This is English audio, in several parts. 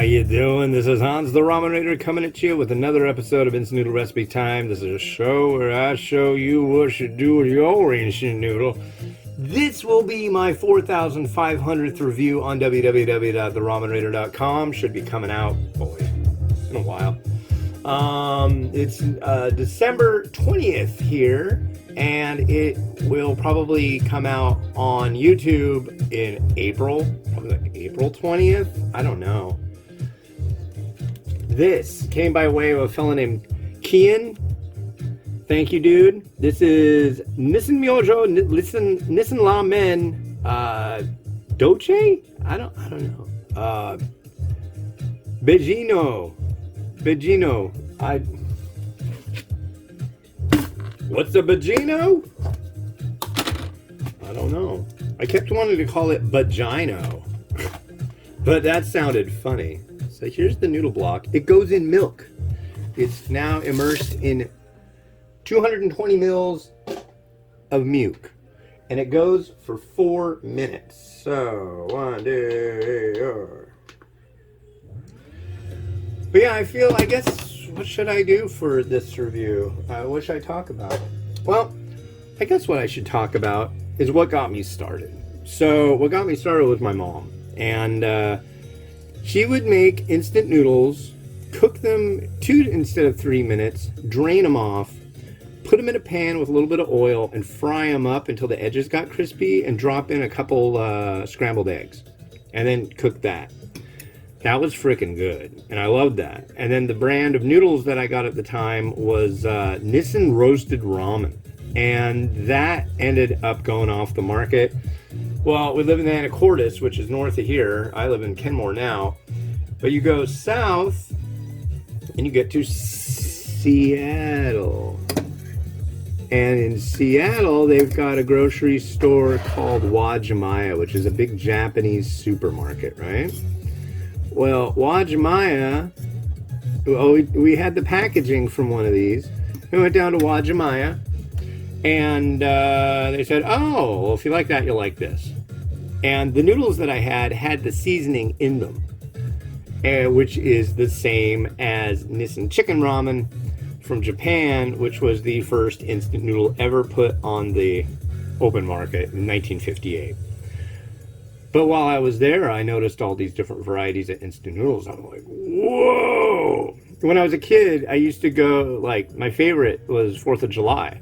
you doing? This is Hans the Ramen Raider coming at you with another episode of Instant Noodle Recipe Time. This is a show where I show you what you do with your instant noodle. This will be my 4,500th review on www.theramenraider.com. Should be coming out, in a while. It's December 20th here, and it will probably come out on YouTube in April, probably like April 20th. I don't know. This came by way of a fellow named Kian. Thank you, dude. This is Nissin Miojo, Nissin Lamen, Doce? I don't know. Beijinho. What's a Beijinho? I don't know. I kept wanting to call it Beijinho, but that sounded funny. So here's the noodle block. It goes in milk. It's now immersed in 220 mils of milk, and it goes for 4 minutes. So 1, 2, 3. But yeah, I guess, what should I do for this review? What should I talk about? Well, I guess what I should talk about is what got me started. So what got me started was my mom, and she would make instant noodles, cook them 2 instead of 3 minutes, drain them off, put them in a pan with a little bit of oil, and fry them up until the edges got crispy, and drop in a couple scrambled eggs, and then cook that. That was freaking good, and I loved that. And then the brand of noodles that I got at the time was Nissin Roasted Ramen, and that ended up going off the market. Well, we live in Anacortes, which is north of here. I live in Kenmore now. But you go south, and you get to Seattle. And in Seattle, they've got a grocery store called Wajimaya, which is a big Japanese supermarket, right? Well, Wajimaya, we had the packaging from one of these. We went down to Wajimaya, and they said, oh, well, if you like that, you'll like this. And the noodles that I had the seasoning in them, which is the same as Nissin Chicken Ramen from Japan, which was the first instant noodle ever put on the open market in 1958. But while I was there, I noticed all these different varieties of instant noodles. I'm like, whoa! When I was a kid, I used to go, like, my favorite was 4th of July.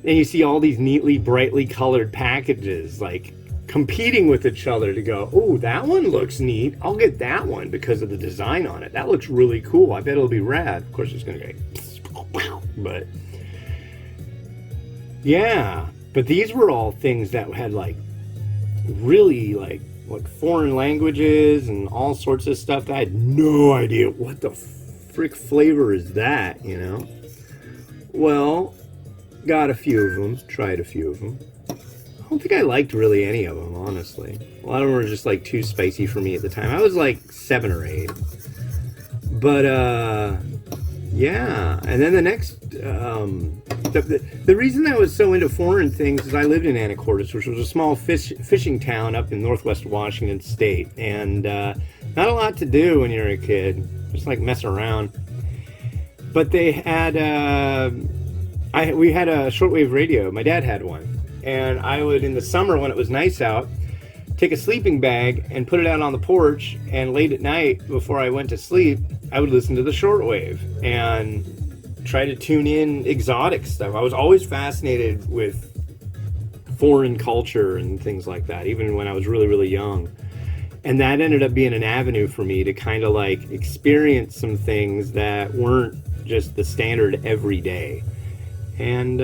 And you see all these neatly, brightly colored packages, like, competing with each other to go, oh, that one looks neat. I'll get that one because of the design on it. That looks really cool. I bet it'll be rad. Of course, it's going to go, but yeah. But these were all things that had, like, really, like foreign languages and all sorts of stuff that I had no idea what the frick flavor is that, you know? Well, got a few of them, tried a few of them. I don't think I liked really any of them, honestly. A lot of them were just, like, too spicy for me at the time. I was, like, 7 or 8. But, yeah. And then the next, the reason I was so into foreign things is I lived in Anacortes, which was a small fishing town up in northwest Washington State. And, not a lot to do when you're a kid. Just, like, mess around. But they had, we had a shortwave radio. My dad had one. And I would, in the summer when it was nice out, take a sleeping bag and put it out on the porch, and late at night before I went to sleep, I would listen to the shortwave and try to tune in exotic stuff. I was always fascinated with foreign culture and things like that, even when I was really, really young. And that ended up being an avenue for me to kind of, like, experience some things that weren't just the standard everyday. And,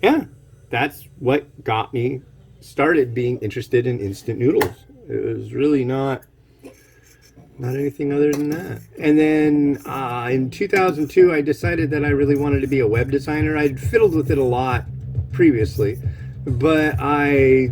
yeah. That's what got me started being interested in instant noodles. It was really not anything other than that. And then in 2002, I decided that I really wanted to be a web designer. I'd fiddled with it a lot previously, but I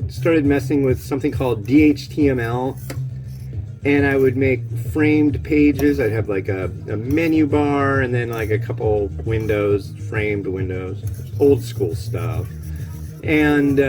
started messing with something called DHTML, and I would make framed pages. I'd have, like, a menu bar and then, like, a couple windows, framed windows, old school stuff. And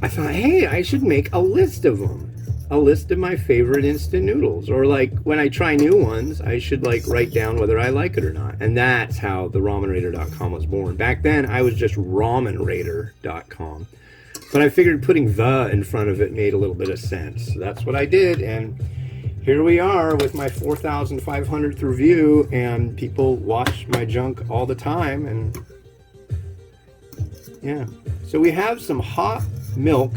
I thought, hey, I should make a list of them. A list of my favorite instant noodles. Or like when I try new ones, I should like write down whether I like it or not. And that's how the ramenraider.com was born. Back then, I was just ramenraider.com. But I figured putting the in front of it made a little bit of sense. So that's what I did. And here we are with my 4,500th review. And people watch my junk all the time. And yeah. So we have some hot milk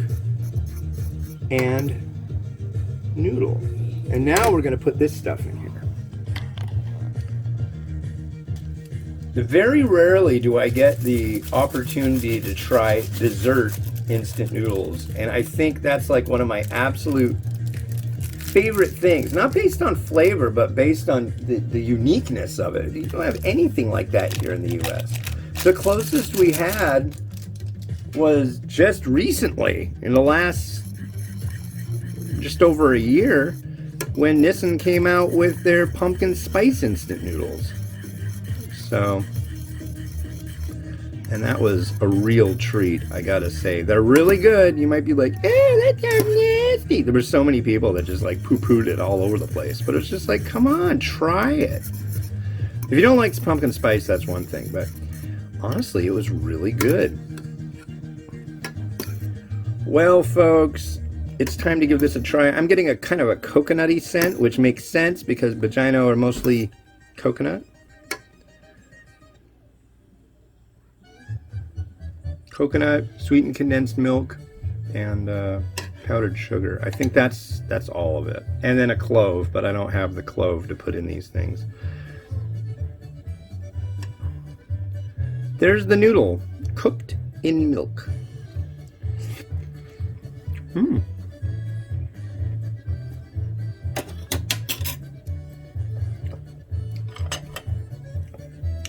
and noodle. And now we're going to put this stuff in here. Very rarely do I get the opportunity to try dessert instant noodles, and I think that's like one of my absolute favorite things. Not based on flavor, but based on the uniqueness of it. You don't have anything like that here in the US. The closest we had was just recently, in the last just over a year, when Nissin came out with their pumpkin spice instant noodles. So, and that was a real treat, I gotta say. They're really good. You might be like, that's nasty. There were so many people that just like poo-pooed it all over the place. But it's just like, come on, try it. If you don't like pumpkin spice, that's one thing. But honestly, it was really good. Well, folks, it's time to give this a try. I'm getting a kind of a coconutty scent, which makes sense because Beijinho are mostly coconut. Coconut, sweetened condensed milk, and powdered sugar. I think that's all of it. And then a clove, but I don't have the clove to put in these things. There's the noodle, cooked in milk.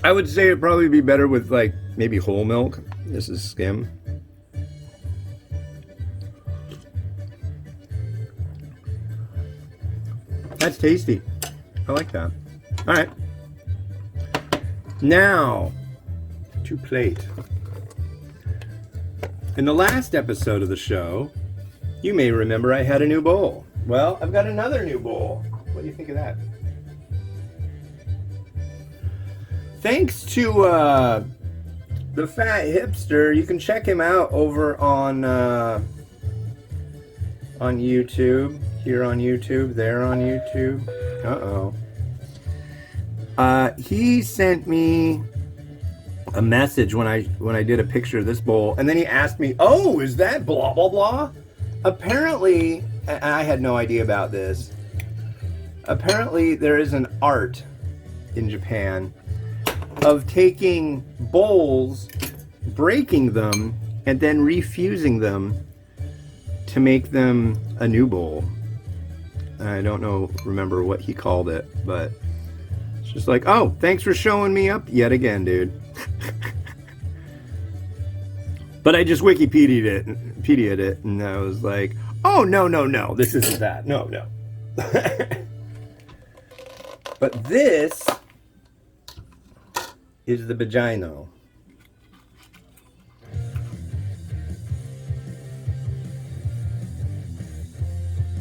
I would say it'd probably be better with like maybe whole milk. This is skim. That's tasty. I like that. All right. Now, to plate. In the last episode of the show, you may remember I had a new bowl. Well, I've got another new bowl. What do you think of that? Thanks to the Fat Hipster. You can check him out over on YouTube. Here on YouTube, there on YouTube. He sent me a message when I did a picture of this bowl, and then he asked me, "Oh, is that blah blah blah?" Apparently, and I had no idea about this. Apparently, there is an art in Japan of taking bowls, breaking them, and then refusing them to make them a new bowl. I don't remember what he called it, but it's just like, oh, thanks for showing me up yet again, dude. But I just Wikipedia'd it, and I was like, oh, no, this isn't that. No. But this is the Beijinho.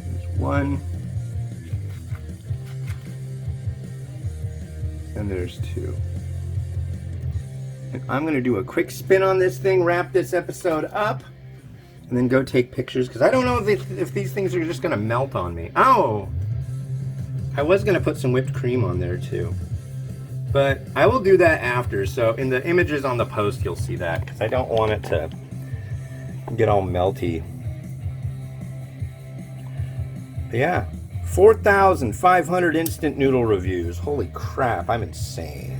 There's one. And there's two. And I'm going to do a quick spin on this thing, wrap this episode up, and then go take pictures, because I don't know if these things are just going to melt on me. Oh! I was going to put some whipped cream on there too. But I will do that after, so in the images on the post you'll see that, because I don't want it to get all melty. But yeah, 4,500 instant noodle reviews. Holy crap, I'm insane.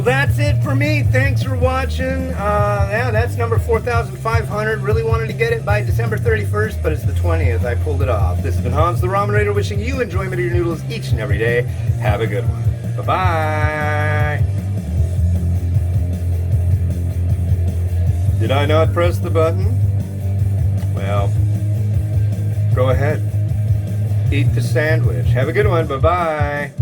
Well, that's it for me. Thanks for watching. Yeah, that's number 4,500. Really wanted to get it by December 31st, but it's the 20th. I pulled it off. This has been Hans the Ramen Raider wishing you enjoyment of your noodles each and every day. Have a good one. Bye-bye. Did I not press the button? Well, go ahead. Eat the sandwich. Have a good one. Bye-bye.